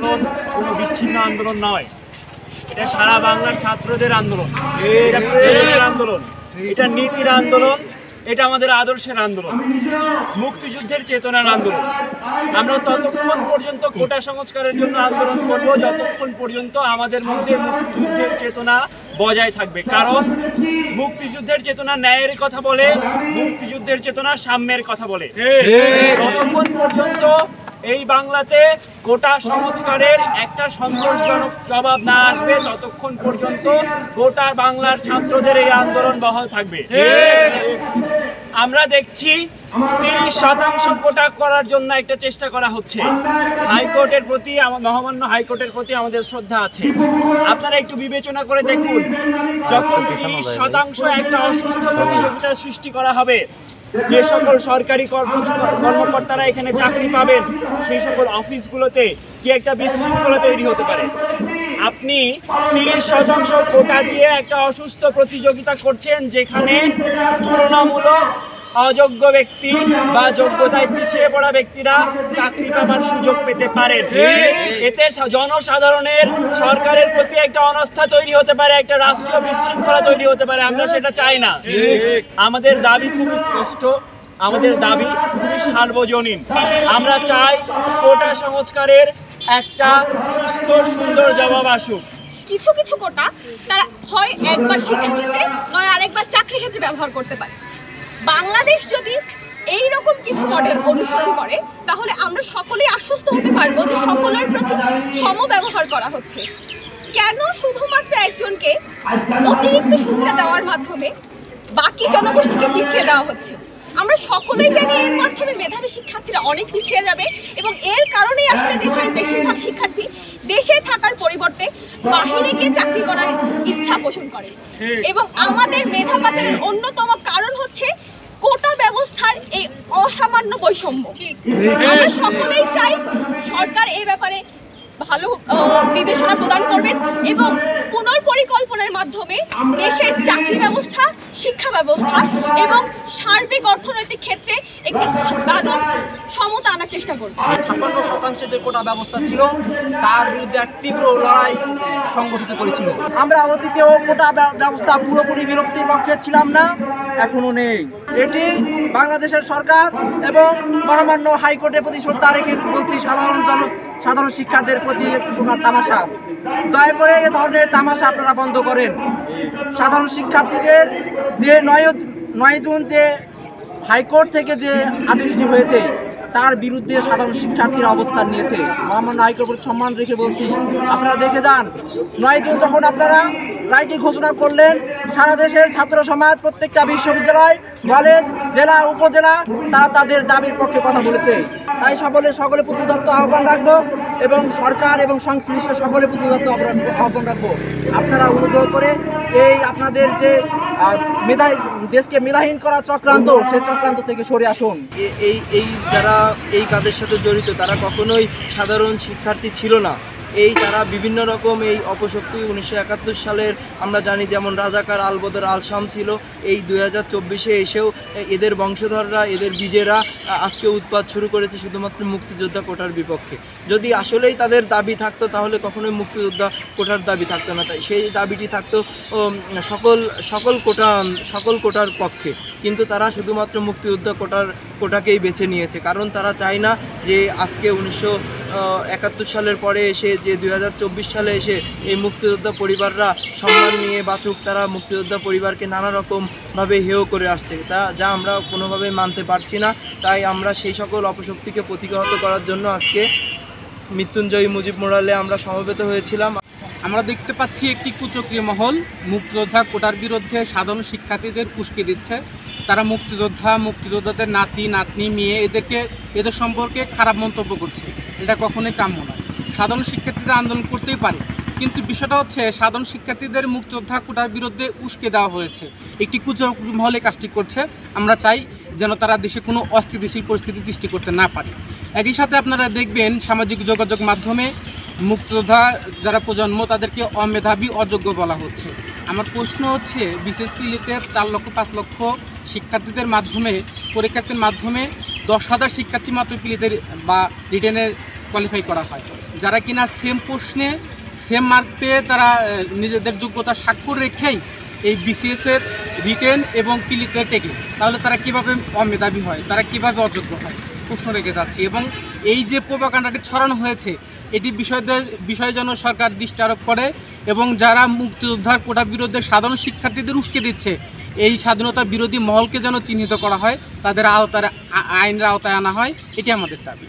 আন্দোলন কোনো বিচ্ছিন্ন আন্দোলন নয়, এটা সারা বাংলার ছাত্রদের আন্দোলন, এটা প্রেরণার আন্দোলন, এটা নীতির আন্দোলন, এটা আমাদের আদর্শের আন্দোলন, মুক্তিযুদ্ধের চেতনার আন্দোলন। আমরা ততক্ষণ পর্যন্ত কোটা সংস্কারের জন্য আন্দোলন করব যতক্ষণ পর্যন্ত আমাদের মধ্যে মুক্তিযুদ্ধের চেতনা বজায় থাকবে। কারণ মুক্তিযুদ্ধের চেতনা ন্যায়ের কথা বলে, মুক্তিযুদ্ধের চেতনা সাম্যের কথা বলে। ততক্ষণ পর্যন্ত এই বাংলাতে কোটা সংস্কারের একটা সন্তোষজনক জবাব না আসবে, ততক্ষণ পর্যন্ত গোটা বাংলার ছাত্রদের এই আন্দোলন বহাল থাকবে। আমরা দেখছি 30% কোটা করার জন্য একটা চেষ্টা করা হচ্ছে। হাইকোর্টের প্রতি, মহামান্য হাইকোর্টের প্রতি আমাদের শ্রদ্ধা আছে। আপনারা একটু বিবেচনা করে দেখুন, যখন 30% একটা অসুস্থ প্রতিযোগিতার সৃষ্টি করা হবে, যে সকল সরকারি কর্মকর্তারা এখানে চাকরি পাবেন সেই সকল অফিসগুলোতে কি একটা বিশৃঙ্খলা তৈরি হতে পারে। আপনি 30% কোটা দিয়ে একটা অসুস্থ প্রতিযোগিতা করছেন, যেখানে তুলনামূলক অযোগ্য ব্যক্তি বা যোগ্যতায় পিছিয়ে পড়া ব্যক্তিরা চাকরি পাবার সুযোগ পেতে পারেন। এতে জনসাধারণের সরকারের প্রতি একটা অনাস্থা তৈরি হতে পারে, একটা রাষ্ট্রীয় বিশৃঙ্খলা তৈরি হতে পারে। আমরা সেটা চাই না। আমাদের দাবি খুবই স্পষ্ট, আমাদের দাবি খুবই সার্বজনীন। আমরা চাই কোটা সংস্কারের একটা সুস্থ সুন্দর জবাব আসুক। কিছু কিছু কোটা তারা হয় একবার শিক্ষাক্ষেত্রে নয় আরেকবার চাকরি ক্ষেত্রে ব্যবহার করতে পারে। বাংলাদেশ যদি এই রকম কিছু মডেল অনুসরণ করে তাহলে আমরা সকলেই আশ্বস্ত হতে পারবো যে সকলের প্রতি সম ব্যবহার করা হচ্ছে। কেন শুধুমাত্র একজনকে অতিরিক্ত সুবিধা দেওয়ার মাধ্যমে বাকি জনগোষ্ঠীকে পিছিয়ে দেওয়া হচ্ছে? আমরা সকলেই জানি এর মাধ্যমে মেধাবী শিক্ষার্থীরা অনেক পিছিয়ে যাবে এবং এর কারণেই আসলে দেশের বেশিরভাগ শিক্ষার্থী দেশে থাকার পরিবর্তে বাহিরে গিয়ে চাকরি করার ইচ্ছা পোষণ করে। এবং আমাদের মেধা পাচারের অন্যতম কারণ হচ্ছে কোটা ব্যবস্থার এই অসামান্য বৈষম্য। আমরা সকলেই চাই সরকার এই ব্যাপারে ভালো নির্দেশনা প্রদান করবেন এবং পুনর্পরিকল্পনার মাধ্যমে দেশের চাকরি ব্যবস্থা, শিক্ষা ব্যবস্থা এবং সার্বিক অর্থনৈতিক ক্ষেত্রে একটি দারুণ সমতা আনার চেষ্টা করবেন। 56% যে কোটা ব্যবস্থা ছিল তার বিরুদ্ধে এক তীব্র লড়াই সংগঠিত করেছিল। আমরা অতীতেও কোটা ব্যবস্থা পুরোপুরি বিরক্তির পক্ষে ছিলাম না, এখনো নেই। এটি বাংলাদেশের সরকার এবং মহামান্য হাইকোর্টের প্রতি শ্রদ্ধা রেখে বলছি, সাধারণ শিক্ষার্থীদের প্রতি এক প্রকার তামাশা। দয়া করে এ ধরনের তামাশা আপনারা বন্ধ করেন। সাধারণ শিক্ষার্থীদের যে 9 জুন যে হাইকোর্ট থেকে যে আদেশটি হয়েছে তার বিরুদ্ধে সাধারণ শিক্ষার্থীরা অবস্থান নিয়েছে। মহামান্য হাইকোর্টের প্রতি সম্মান রেখে বলছি, আপনারা দেখে যান 9 জুন যখন আপনারা রায়টি ঘোষণা করলেন, সারা দেশের ছাত্র সমাজ, প্রত্যেকটা বিশ্ববিদ্যালয়, কলেজ, জেলা, উপজেলা তারা তাদের দাবির পক্ষে কথা বলেছে। তাই সকলে প্রতিদত্ত আহ্বান রাখবো এবং সরকার এবং সংশ্লিষ্ট সকলে প্রতিদত্ত আহ্বান রাখবো, আপনারা অনুগ্রহ করে এই আপনাদের যে দেশকে মেধাহীন করা চক্রান্ত, সেই চক্রান্ত থেকে সরে আসুন। এই যারা এই কাজের সাথে জড়িত তারা কখনোই সাধারণ শিক্ষার্থী ছিল না। তারা বিভিন্ন রকম এই অপশক্তি 1971 সালের আমরা জানি, যেমন রাজাকার আলবদর আলশাম ছিল, এই 2024-এ এসেও এদের বংশধররা, এদের বীজেরা আজকে উৎপাত শুরু করেছে শুধুমাত্র মুক্তিযোদ্ধা কোটার বিপক্ষে। যদি আসলেই তাদের দাবি থাকতো তাহলে কখনোই মুক্তিযোদ্ধা কোটার দাবি থাকতো না, তাই সেই দাবিটি থাকতো সকল কোটার পক্ষে। কিন্তু তারা শুধুমাত্র মুক্তিযোদ্ধা কোটাকেই বেছে নিয়েছে, কারণ তারা চায় না যে আজকে 1971 সালের পরে এসে যে 2024 সালে এসে এই মুক্তিযোদ্ধা পরিবাররা সম্মান নিয়ে বাঁচুক। তারা মুক্তিযোদ্ধা পরিবারকে নানা রকমভাবে হেয় করে আসছে, যা আমরা কোনোভাবেই মানতে পারছি না। তাই আমরা সেই সকল অপশক্তিকে প্রতিহত করার জন্য আজকে মৃত্যুঞ্জয়ী মুজিব মোড়ালে আমরা সমবেত হয়েছিলাম। আমরা দেখতে পাচ্ছি একটি কুচক্রী মহল মুক্তিযোদ্ধা কোটার বিরুদ্ধে সাধারণ শিক্ষার্থীদের উস্কে দিচ্ছে। তারা মুক্তিযোদ্ধাদের নাতি নাতনি মেয়ে এদের সম্পর্কে খারাপ মন্তব্য করছে। এটা কখনোই কাম্য নয়। সাধারণ শিক্ষার্থীরা আন্দোলন করতেই পারে, কিন্তু বিষয়টা হচ্ছে সাধারণ শিক্ষার্থীদের মুক্তিযোদ্ধা কোটার বিরুদ্ধে উস্কে দেওয়া হয়েছে, একটি কুচক্রী মহলে কাজটি করছে। আমরা চাই যেন তারা দেশে কোনো অস্থিতিশীল পরিস্থিতি সৃষ্টি করতে না পারে। একই সাথে আপনারা দেখবেন সামাজিক যোগাযোগ মাধ্যমে মুক্তিযোদ্ধা যারা প্রজন্ম তাদেরকে অমেধাবী, অযোগ্য বলা হচ্ছে। আমার প্রশ্ন হচ্ছে, বিশেষ পিলিতে 4 লক্ষ 5 লক্ষ শিক্ষার্থীদের মাধ্যমে, পরীক্ষার্থীর মাধ্যমে 10,000 শিক্ষার্থী মাত্র পিলিতের বা রিটেনের কোয়ালিফাই করা হয়, যারা কিনা সেম প্রশ্নে সেম মার্ক পেয়ে তারা নিজেদের যোগ্যতা স্বাক্ষর রেখেই এই বিসিএসের রিটেন এবং পিলিতে টেকে, তাহলে তারা কিভাবে অমেধাবী হয়, তারা কিভাবে অযোগ্য হয়, প্রশ্ন রেখে যাচ্ছে। এবং এই যে প্রোপাগান্ডাটি ছড়ানো হয়েছে এটি বিষয়ে যেন সরকার দৃষ্টি আরোপ করে এবং যারা মুক্তিযোদ্ধার কোটা বিরুদ্ধে সাধারণ শিক্ষার্থীদের উস্কে দিচ্ছে এই স্বাধীনতা বিরোধী মহলকে যেন চিহ্নিত করা হয়, তাদের আইনের আওতায় আনা হয়, এটি আমাদের দাবি।